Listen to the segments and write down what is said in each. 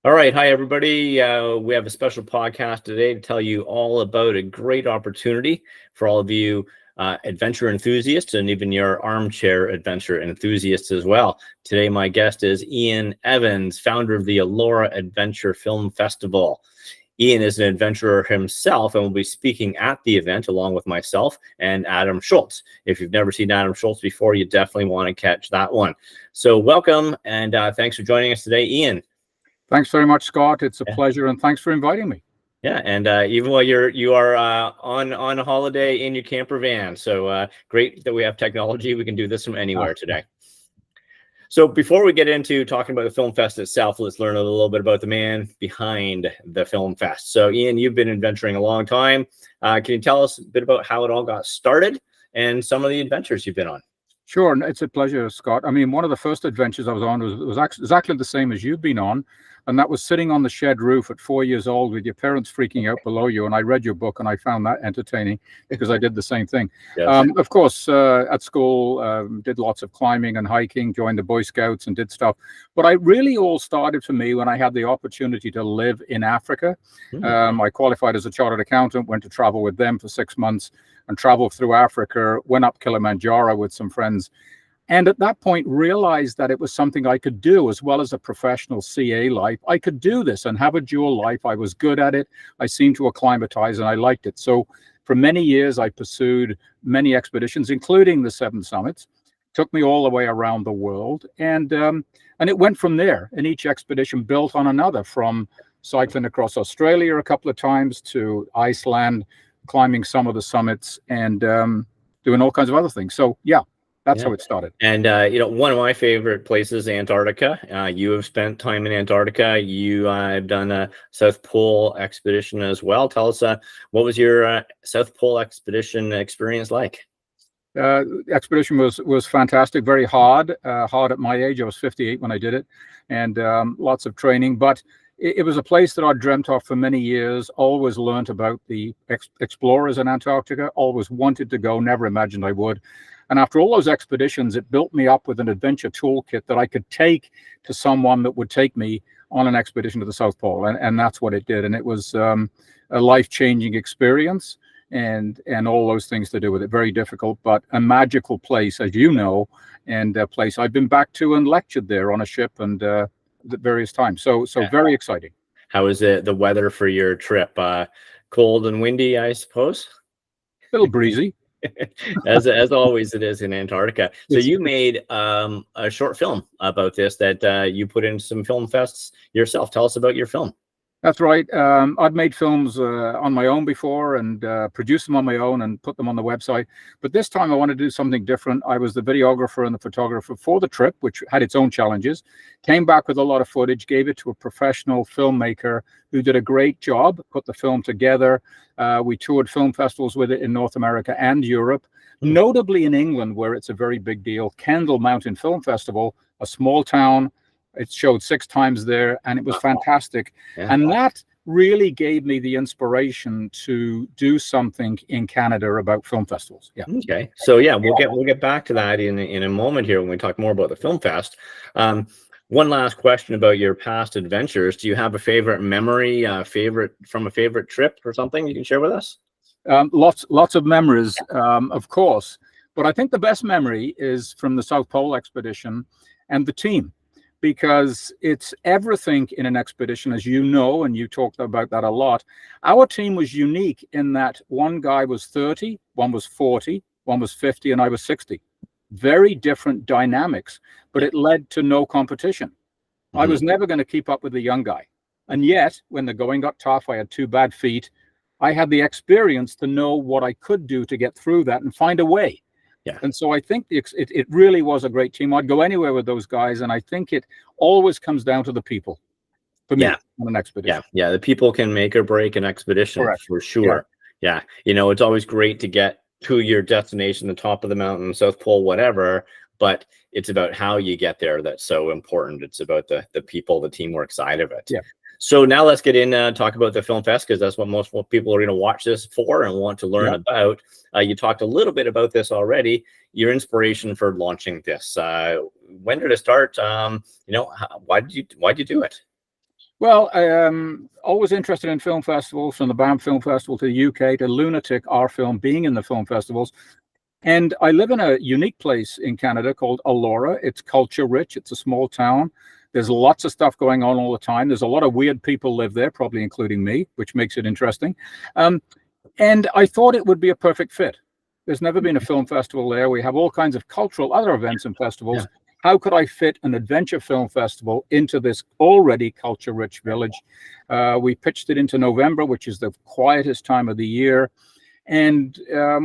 All right. Hi, everybody. We have a special podcast today to tell you all about a great opportunity for all of you adventure enthusiasts and even your armchair adventure enthusiasts as well. Today, my guest is Ian Evans, founder of the Elora Adventure Film Festival. Ian is an adventurer himself and will be speaking at the event along with myself and Adam Schultz. If you've never seen Adam Schultz before, you definitely want to catch that one. So welcome and thanks for joining us today, Ian. Thanks very much, Scott. It's a pleasure, and thanks for inviting me. Yeah, and even while you are on a holiday in your camper van, so great that we have technology. We can do this from anywhere today. So before we get into talking about the Film Fest itself, let's learn a little bit about the man behind the Film Fest. So Ian, you've been adventuring a long time. Can you tell us a bit about how it all got started and some of the adventures you've been on? Sure, it's a pleasure, Scott. I mean, one of the first adventures I was on was exactly the same as you've been on, and that was sitting on the shed roof at 4 years old with your parents freaking out below you. And I read your book, and I found that entertaining because I did the same thing. Yes. Of course, at school, did lots of climbing and hiking, joined the Boy Scouts and did stuff. But I really all started for me when I had the opportunity to live in Africa. I qualified as a chartered accountant, went to travel with them for 6 months and traveled through Africa, went up Kilimanjaro with some friends. And at that point, realized that it was something I could do as well as a professional CA life. I could do this and have a dual life. I was good at it. I seemed to acclimatize and I liked it. So for many years, I pursued many expeditions, including the 7 summits. Took me all the way around the world. And it went from there. And each expedition built on another, from cycling across Australia a couple of times to Iceland, climbing some of the summits, and doing all kinds of other things. So, yeah. That's how it started. And, one of my favorite places, Antarctica. You have spent time in Antarctica. You have done a South Pole expedition as well. Tell us, what was your South Pole expedition experience like? Expedition was fantastic, very hard at my age. I was 58 when I did it, and lots of training. But it was a place that I dreamt of for many years, always learned about the explorers in Antarctica, always wanted to go, never imagined I would. And after all those expeditions, it built me up with an adventure toolkit that I could take to someone that would take me on an expedition to the South Pole. And that's what it did. And it was a life-changing experience and all those things to do with it. Very difficult, but a magical place, as you know, and a place I've been back to and lectured there on a ship and at various times. So very exciting. How is it, the weather for your trip? Cold and windy, I suppose? A little breezy. as always it is in Antarctica. So you made a short film about this that you put in some film fests yourself. Tell us about your film. That's right. I'd made films on my own before and produced them on my own and put them on the website. But this time I wanted to do something different. I was the videographer and the photographer for the trip, which had its own challenges. Came back with a lot of footage, gave it to a professional filmmaker who did a great job, put the film together. We toured film festivals with it in North America and Europe, notably in England, where it's a very big deal. Kendal Mountain Film Festival, a small town. It showed 6 times there, and it was fantastic. Yeah. And that really gave me the inspiration to do something in Canada about film festivals. Yeah. Okay. So yeah, we'll get back to that in a moment here when we talk more about the Film Fest. One last question about your past adventures. Do you have a favorite memory, from a favorite trip or something you can share with us? Lots of memories, of course. But I think the best memory is from the South Pole expedition and the team. Because it's everything in an expedition, as you know, and you talked about that a lot. Our team was unique in that one guy was 30, one was 40, one was 50, and I was 60. Very different dynamics, but it led to no competition. I was never going to keep up with the young guy. And yet, when the going got tough, I had 2 bad feet. I had the experience to know what I could do to get through that and find a way. Yeah. And so I think it really was a great team. I'd go anywhere with those guys. And I think it always comes down to the people for me on an expedition. Yeah. The people can make or break an expedition. Correct. For sure. Yeah. It's always great to get to your destination, the top of the mountain, South Pole, whatever. But it's about how you get there that's so important. It's about the people, the teamwork side of it. Yeah. So now let's get in and talk about the Film Fest, because that's what most people are going to watch this for and want to learn about. You talked a little bit about this already, your inspiration for launching this. When did it start? Why did you do it? Well, always interested in film festivals, from the Banff Film Festival to the UK to Lunatic, our film being in the film festivals. And I live in a unique place in Canada called Elora. It's culture rich. It's a small town. There's lots of stuff going on all the time. There's a lot of weird people live there, probably including me, which makes it interesting. And I thought it would be a perfect fit. There's never been a film festival there. We have all kinds of cultural other events and festivals. Yeah. How could I fit an adventure film festival into this already culture-rich village? We pitched it into November, which is the quietest time of the year. And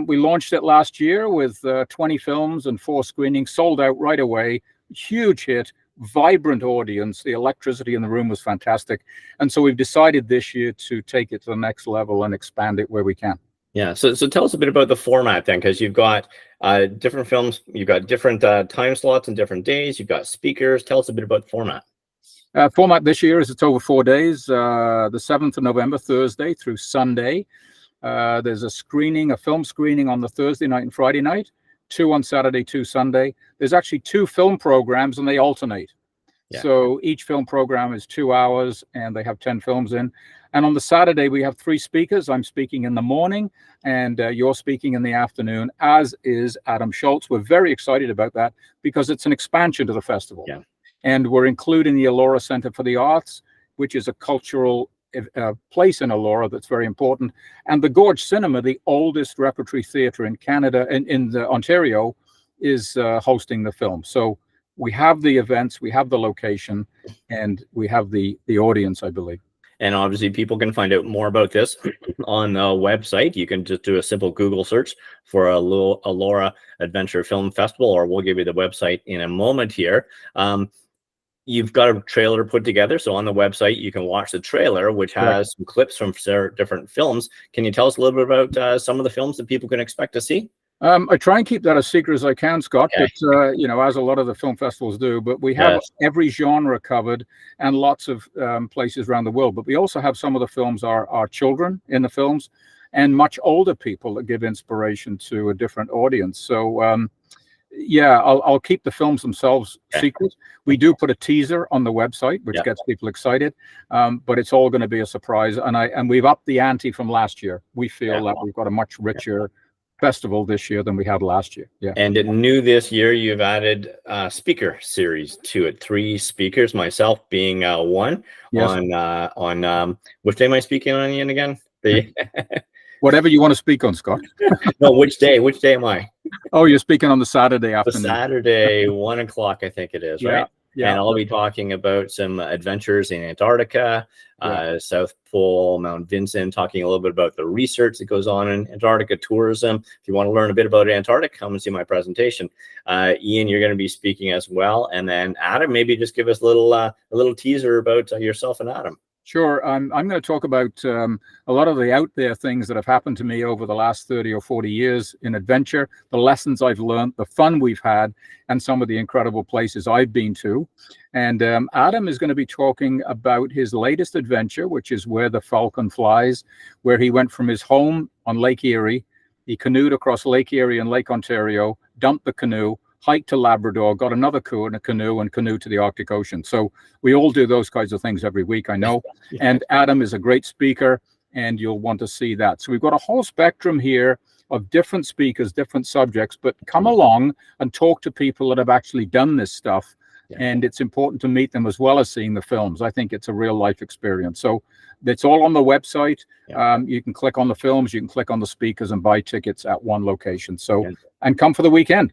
we launched it last year with 20 films and 4 screenings, sold out right away. Huge hit, vibrant audience. The electricity in the room was fantastic. And so we've decided this year to take it to the next level and expand it where we can. Yeah, so tell us a bit about the format then, because you've got different films, you've got different time slots and different days, you've got speakers. Tell us a bit about the format. Format this year is it's over 4 days, the 7th of November, Thursday through Sunday. There's a film screening on the Thursday night and Friday night, 2 on Saturday, 2 Sunday. There's actually 2 film programs and they alternate. Yeah. So each film program is 2 hours and they have 10 films in. And on the Saturday, we have 3 speakers. I'm speaking in the morning and you're speaking in the afternoon, as is Adam Schultz. We're very excited about that because it's an expansion to the festival. Yeah. And we're including the Elora Center for the Arts, which is a cultural place in Elora that's very important. And the Gorge Cinema, the oldest repertory theater in Canada and in Ontario, is hosting the film. So we have the events, we have the location, and we have the audience, I believe. And obviously people can find out more about this on the website. You can just do a simple Google search for Elora Adventure Film Festival, or we'll give you the website in a moment here. You've got a trailer put together. So on the website, you can watch the trailer, which has some clips from different films. Can you tell us a little bit about some of the films that people can expect to see? I try and keep that as secret as I can, Scott, okay. But, you know, as a lot of the film festivals do, but we have every genre covered and lots of places around the world. But we also have some of the films are children in the films and much older people that give inspiration to a different audience. So, yeah, I'll keep the films themselves secret. We do put a teaser on the website, which gets people excited, but it's all going to be a surprise. And we've upped the ante from last year. We feel that we've got a much richer festival this year than we had last year. Yeah. And new this year, you've added a speaker series to it. 3 speakers, myself being one. Yes. On which day am I speaking on again? Whatever you want to speak on, Scott. No, which day? Which day am I? Oh, you're speaking on the Saturday afternoon. The Saturday, 1 o'clock, I think it is, right? Yeah. And I'll be talking about some adventures in Antarctica, South Pole, Mount Vincent, talking a little bit about the research that goes on in Antarctica tourism. If you want to learn a bit about Antarctica, come and see my presentation. Ian, you're going to be speaking as well. And then Adam, maybe just give us a little teaser about yourself and Adam. Sure. I'm going to talk about a lot of the out there things that have happened to me over the last 30 or 40 years in adventure, the lessons I've learned, the fun we've had, and some of the incredible places I've been to. And Adam is going to be talking about his latest adventure, which is Where the Falcon Flies, where he went from his home on Lake Erie. He canoed across Lake Erie and Lake Ontario, dumped the canoe, hiked to Labrador, got another canoe and canoe to the Arctic Ocean. So we all do those kinds of things every week, I know. And Adam is a great speaker, and you'll want to see that. So we've got a whole spectrum here of different speakers, different subjects, but come along and talk to people that have actually done this stuff. And it's important to meet them as well as seeing the films. I think it's a real life experience. So it's all on the website. You can click on the films, you can click on the speakers and buy tickets at one location. So, and come for the weekend.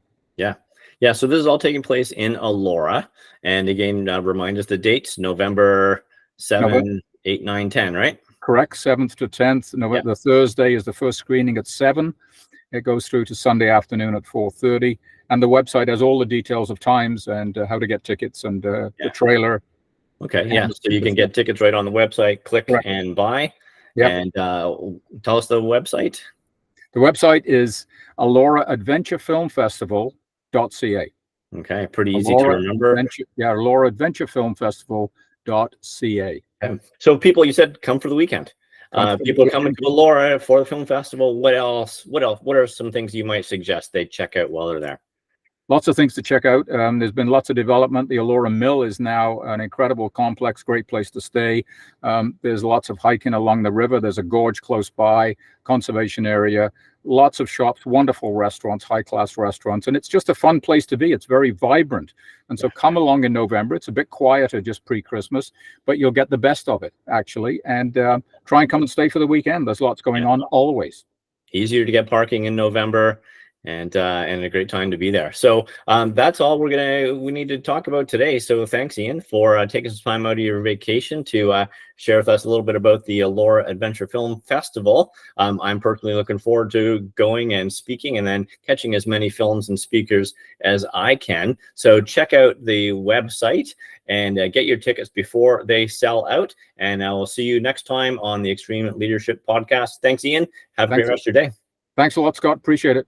Yeah, so this is all taking place in Elora. And again, remind us the dates, November 7, 8, 9, 10, right? Correct, 7th to 10th. The Thursday is the first screening at 7. It goes through to Sunday afternoon at 4:30. And the website has all the details of times and how to get tickets and the trailer. Okay, so you can get tickets right on the website, click and buy. And tell us the website. The website is Elora Adventure Film Festival.ca. Okay, pretty easy to remember. Elora Adventure Film Festival.ca. So people, you said come for the weekend. People coming to Elora for the film festival. What else? What are some things you might suggest they check out while they're there? Lots of things to check out. There's been lots of development. The Elora Mill is now an incredible complex, great place to stay. There's lots of hiking along the river. There's a gorge close by, conservation area, lots of shops, wonderful restaurants, high-class restaurants, and it's just a fun place to be. It's very vibrant. And so come along in November. It's a bit quieter just pre-Christmas, but you'll get the best of it, actually. And try and come and stay for the weekend. There's lots going on always. Easier to get parking in November, and a great time to be there. So that's all we need to talk about today. So thanks, Ian, for taking some time out of your vacation to share with us a little bit about the Elora Adventure Film Festival. I'm personally looking forward to going and speaking and then catching as many films and speakers as I can. So check out the website and get your tickets before they sell out. And I will see you next time on the Extreme Leadership Podcast. Thanks, Ian. Have a great rest of your day. Thanks a lot, Scott. Appreciate it.